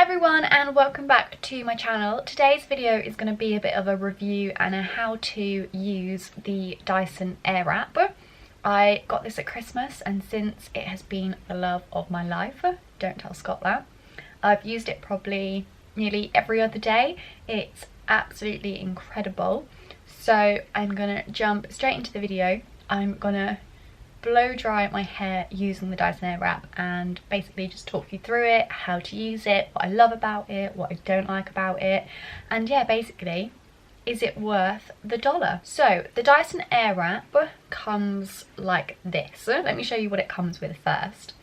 everyone and welcome back to my channel. Today's video is going to be a bit of a review and a how to use the Dyson AIRWRAP. I got this at Christmas and since it has been the love of my life, don't tell Scott that, I've used it probably nearly every other day. It's absolutely incredible. So I'm going to jump straight into the video. I'm going to blow dry my hair using the Dyson AIRWRAP and basically just talk you through it, how to use it, what I love about it, what I don't like about it, and yeah, basically, is it worth the $1? So the Dyson AIRWRAP comes like this. Let me show you what it comes with first.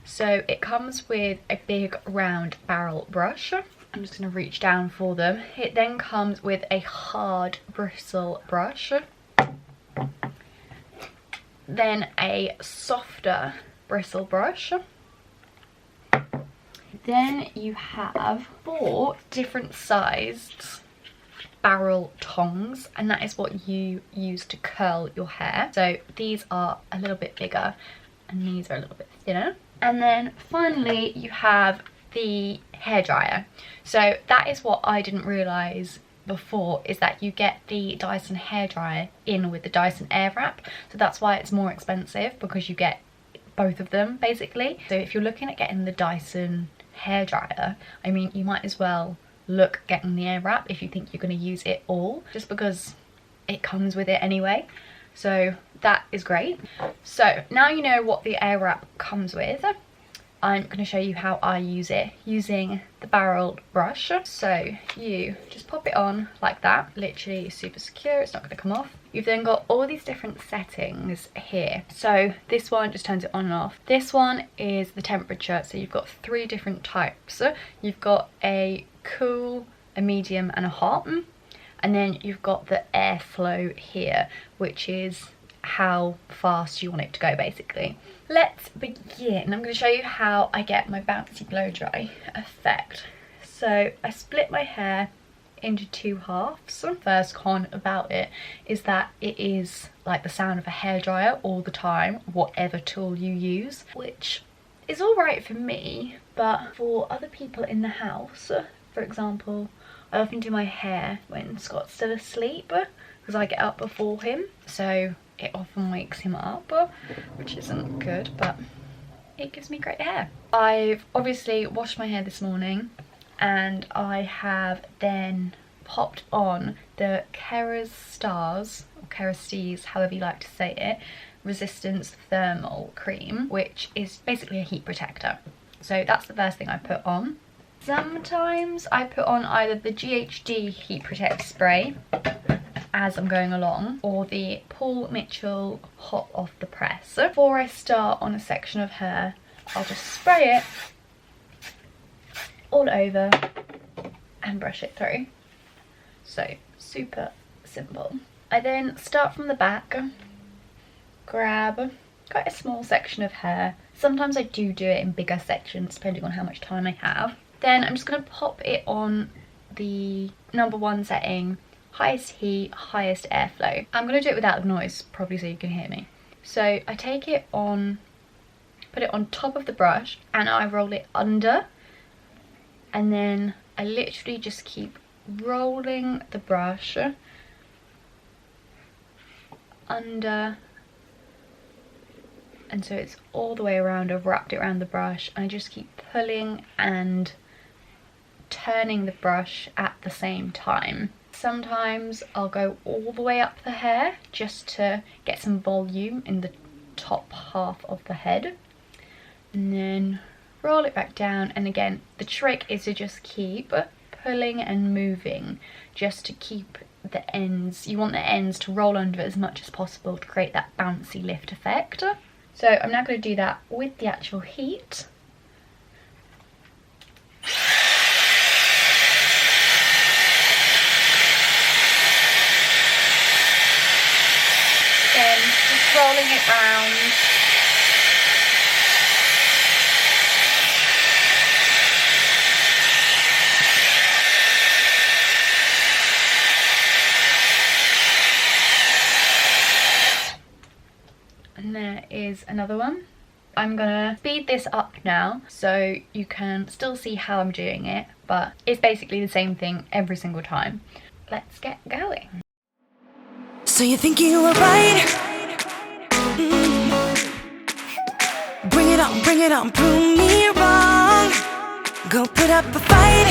So it comes with a big round barrel brush. I'm just going to reach down for them. It then comes with a hard bristle brush, then a softer bristle brush. Then you have 4 different sized barrel tongs, and that is what you use to curl your hair. So these are a little bit bigger and these are a little bit thinner. And then finally you have the hairdryer. So that is what I didn't realise before, is that you get the Dyson hairdryer in with the Dyson AIRWRAP, so that's why it's more expensive, because you get both of them basically. So if you're looking at getting the Dyson hairdryer, I mean, you might as well look at getting the AIRWRAP if you think you're going to use it all, just because it comes with it anyway. So that is great. So now you know what the AIRWRAP comes with. I'm going to show you how I use it using the barreled brush. So you just pop it on like that, literally super secure, it's not going to come off. You've then got all these different settings here. So this one just turns it on and off. This one is the temperature, so you've got 3 different types. You've got a cool, a medium and a hot, and then you've got the airflow here, which is how fast you want it to go basically. Let's begin. I'm going to show you how I get my bouncy blow dry effect. So I split my hair into 2 halves. First con about it is that it is like the sound of a hairdryer all the time, whatever tool you use, which is alright for me, but for other people in the house, for example, I often do my hair when Scott's still asleep because I get up before him, so it often wakes him up, which isn't good, but it gives me great hair. I've obviously washed my hair this morning and I have then popped on the Kerastase, or Kerastase, however you like to say it, Resistance Thermal Cream, which is basically a heat protector. So that's the first thing I put on. Sometimes I put on either the GHD Heat Protect Spray as I'm going along, or the Paul Mitchell Hot Off the Press. Before I start on a section of hair, I'll just spray it all over and brush it through. So super simple. I then start from the back, grab quite a small section of hair. Sometimes I do it in bigger sections depending on how much time I have. Then I'm just going to pop it on the #1 setting, highest heat, highest airflow. I'm going to do it without the noise, probably so you can hear me. So I take it on, put it on top of the brush, and I roll it under, and then I literally just keep rolling the brush under, and so it's all the way around. I've wrapped it around the brush, and I just keep pulling and turning the brush at the same time. Sometimes I'll go all the way up the hair just to get some volume in the top half of the head, and then roll it back down. And again, the trick is to just keep pulling and moving just to keep the ends, you want the ends to roll under as much as possible to create that bouncy lift effect. So I'm now going to do that with the actual heat. Then just rolling it round. And there is another one. I'm gonna speed this up now so you can still see how I'm doing it, but it's basically the same thing every single time. Let's get going. So you think you were right? Bring it on, prove me wrong. Go put up a fight.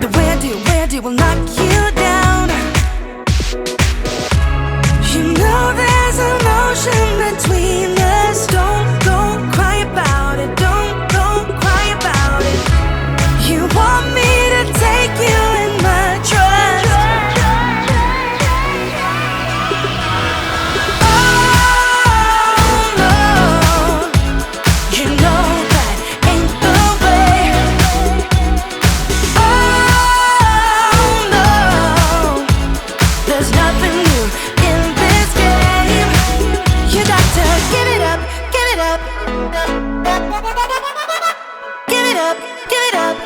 The way I do will knock you down. You know there's an ocean between us. Don't go cry about it. Don't go cry about it. You want me to take you in my trust. Oh no, you know that ain't the way. Oh no, there's nothing new in this game. You got to give it up, give it up. Give it up, give it up.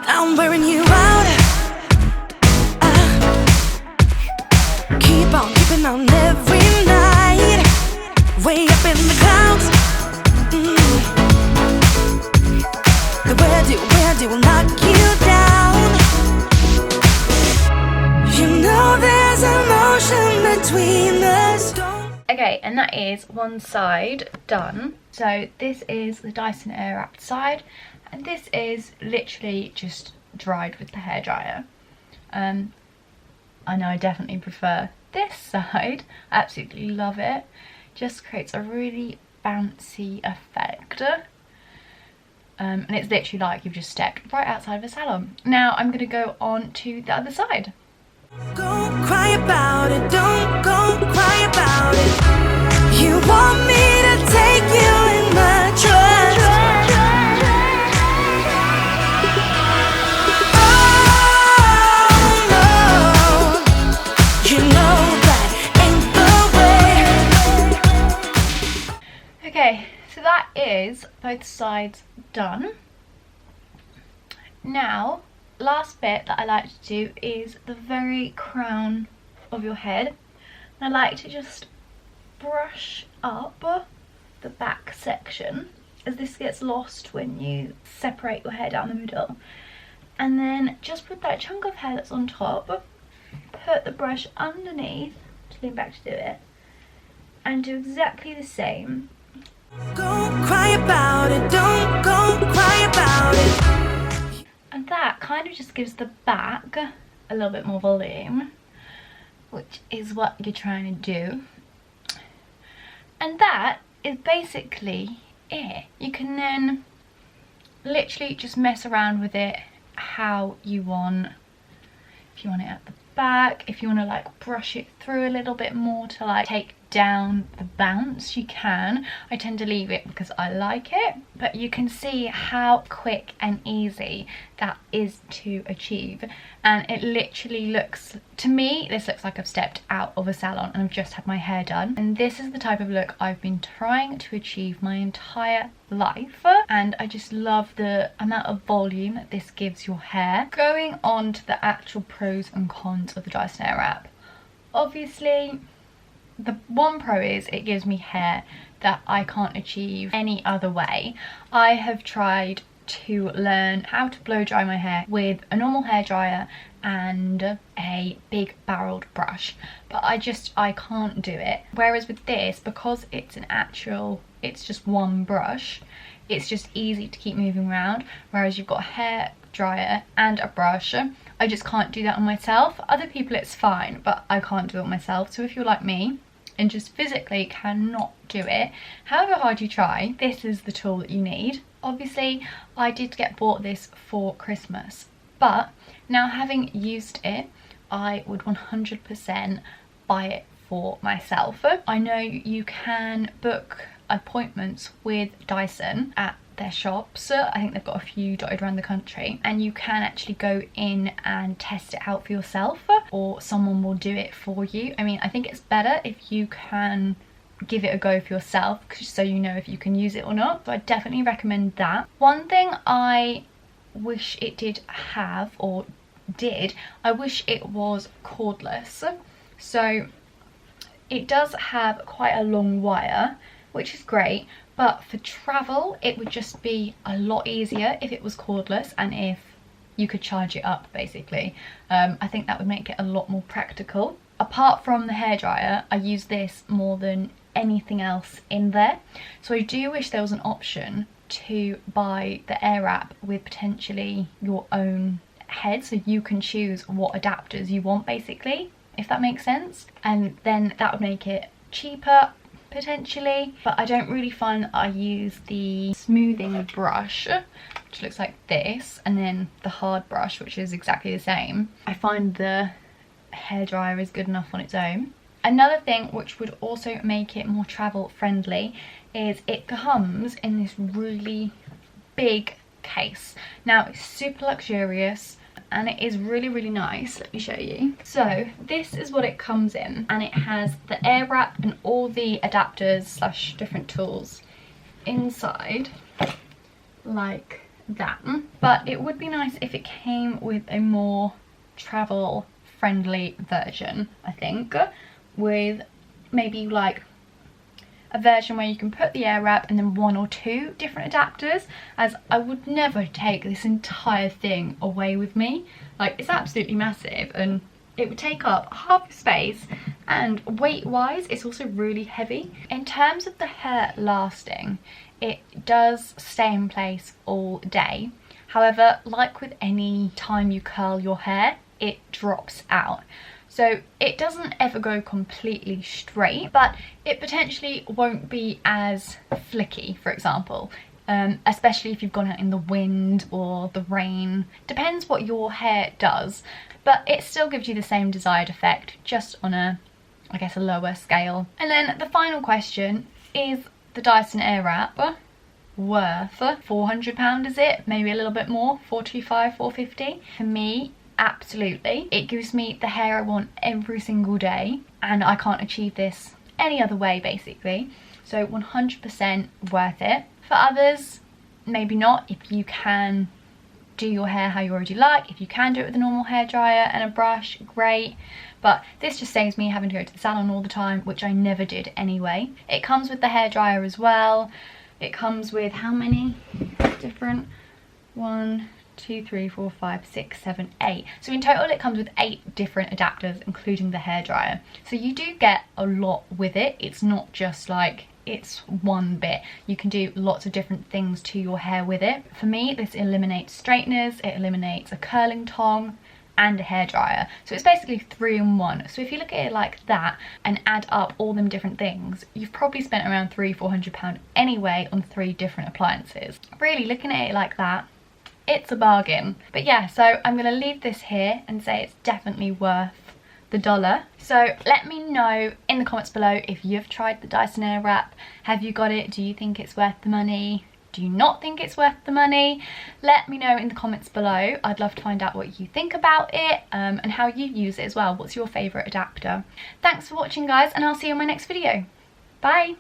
I'm wearing you out. Keep on keeping on every night. Way up in the clouds. The way I do will knock you down. You know there's an ocean between us. Okay, and that is one side done. So this is the Dyson AIRWRAP side, and this is literally just dried with the hairdryer. I know I definitely prefer this side. I absolutely love it. Just creates a really bouncy effect. And it's literally like you've just stepped right outside of a salon. Now I'm going to go on to the other side. Don't cry about it, don't go cry about it. You want me to take you in my trust. Oh no, you know that ain't the way. Okay, so that is both sides done. Now, last bit that I like to do is the very crown of your head. And I like to just brush up the back section, as this gets lost when you separate your hair down the middle. And then just with that chunk of hair that's on top, put the brush underneath, to lean back to do it, and do exactly the same. Don't cry about it, don't go cry about it. And that kind of just gives the back a little bit more volume, which is what you're trying to do. And that is basically it. You can then literally just mess around with it how you want. If you want it at the back, if you want to like brush it through a little bit more to like take down the bounce, you can. I tend to leave it because I like it, but you can see how quick and easy that is to achieve. And it literally looks, to me, this looks like I've stepped out of a salon and I've just had my hair done. And this is the type of look I've been trying to achieve my entire life, and I just love the amount of volume that this gives your hair. Going on to the actual pros and cons of the Dyson AIRWRAP. Obviously, the one pro is it gives me hair that I can't achieve any other way. I have tried to learn how to blow dry my hair with a normal hairdryer and a big barreled brush, but I can't do it. Whereas with this, because it's just one brush, it's just easy to keep moving around, whereas you've got a hair dryer and a brush. I just can't do that on myself. Other people it's fine, but I can't do it myself. So if you're like me and just physically cannot do it, however hard you try, this is the tool that you need. Obviously, I did get bought this for Christmas, but now having used it, I would 100% buy it for myself. I know you can book appointments with Dyson at their shops. I think they've got a few dotted around the country, and you can actually go in and test it out for yourself, or someone will do it for you. I mean, I think it's better if you can give it a go for yourself, so you know if you can use it or not. So I definitely recommend that. One thing I wish it did have, I wish it was cordless. So it does have quite a long wire, which is great, but for travel it would just be a lot easier if it was cordless and if you could charge it up basically. I think that would make it a lot more practical. Apart from the hairdryer, I use this more than anything else in there, so I do wish there was an option to buy the AIRWRAP with potentially your own head, so you can choose what adapters you want basically, if that makes sense, and then that would make it cheaper potentially. But I don't really find that I use the smoothing brush, which looks like this, and then the hard brush, which is exactly the same. I find the hairdryer is good enough on its own. Another thing which would also make it more travel friendly is it comes in this really big case. Now it's super luxurious and it is really nice. Let me show you. So this is what it comes in, and it has the AIRWRAP and all the adapters slash different tools inside like that. But it would be nice if it came with a more travel friendly version, I think, with maybe like a version where you can put the AIRWRAP and then 1 or 2 different adapters, as I would never take this entire thing away with me. Like, it's absolutely massive and it would take up half the space, and weight wise it's also really heavy. In terms of the hair lasting, it does stay in place all day. However, like with any time you curl your hair, it drops out. So it doesn't ever go completely straight, but it potentially won't be as flicky, for example, especially if you've gone out in the wind or the rain. Depends what your hair does, but it still gives you the same desired effect, just on a, I guess, a lower scale. And then the final question is, the Dyson AIRWRAP worth £400, is it? Maybe a little bit more, 425, 450? For me, absolutely. It gives me the hair I want every single day, and I can't achieve this any other way basically. So 100% worth it. For others, maybe not. If you can do your hair how you already like, if you can do it with a normal hairdryer and a brush, great. But this just saves me having to go to the salon all the time, which I never did anyway. It comes with the hairdryer as well. It comes with how many different? 1, 2, 3, 4, 5, 6, 7, 8. So in total it comes with 8 different adapters, including the hairdryer. So you do get a lot with it. It's not just like it's one bit. You can do lots of different things to your hair with it. For me, this eliminates straighteners, it eliminates a curling tong and a hairdryer. So it's basically 3 in 1. So if you look at it like that and add up all them different things, you've probably spent around £300–400 anyway on 3 different appliances. Really, looking at it like that, it's a bargain. But yeah, so I'm gonna leave this here and say it's definitely worth the $1. So let me know in the comments below if you've tried the Dyson AIRWRAP. Have you got it? Do you think it's worth the money? Do you not think it's worth the money? Let me know in the comments below. I'd love to find out what you think about it, and how you use it as well. What's your favourite adapter? Thanks for watching, guys, and I'll see you in my next video. Bye!